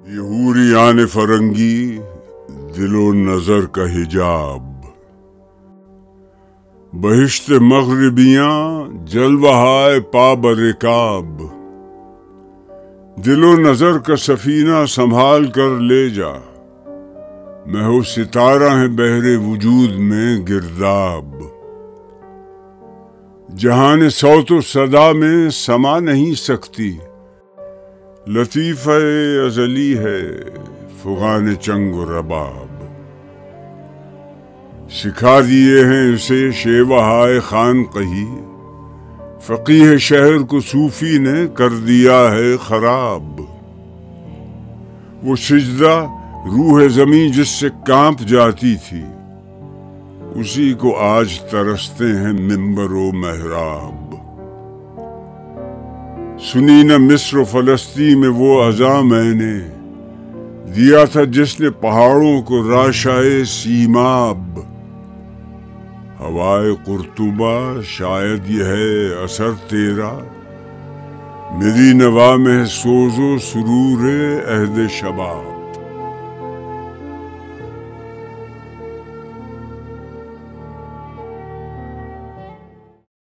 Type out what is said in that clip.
یہ حوریان فرنگی دل و نظر کا حجاب، بہشت مغربیاں جلوہائے پا برکاب، دل و نظر کا سفینہ سنبھال کر لے جا، میں ہو ستارہ ہے بحر وجود میں گرداب، جہان صوت و صدا میں سما نہیں سکتی، لطیفہ ازلی ہے فغان چنگ و رباب، سکھا دیے ہیں اسے شیوہائے خانقہی، فقیہ شہر کو صوفی نے کر دیا ہے خراب، وہ سجدہ روح زمین جس سے کانپ جاتی تھی، اسی کو آج ترستے ہیں منبر و محراب، سنی نہ مصر و فلسطین میں وہ اذاں میں نے دیا تھا جس نے پہاڑوں کو راشائے سیماب، ہوائے قرطبہ شاید یہ ہے اثر تیرا، میری نوا میں سوز و سرور عہد شباب۔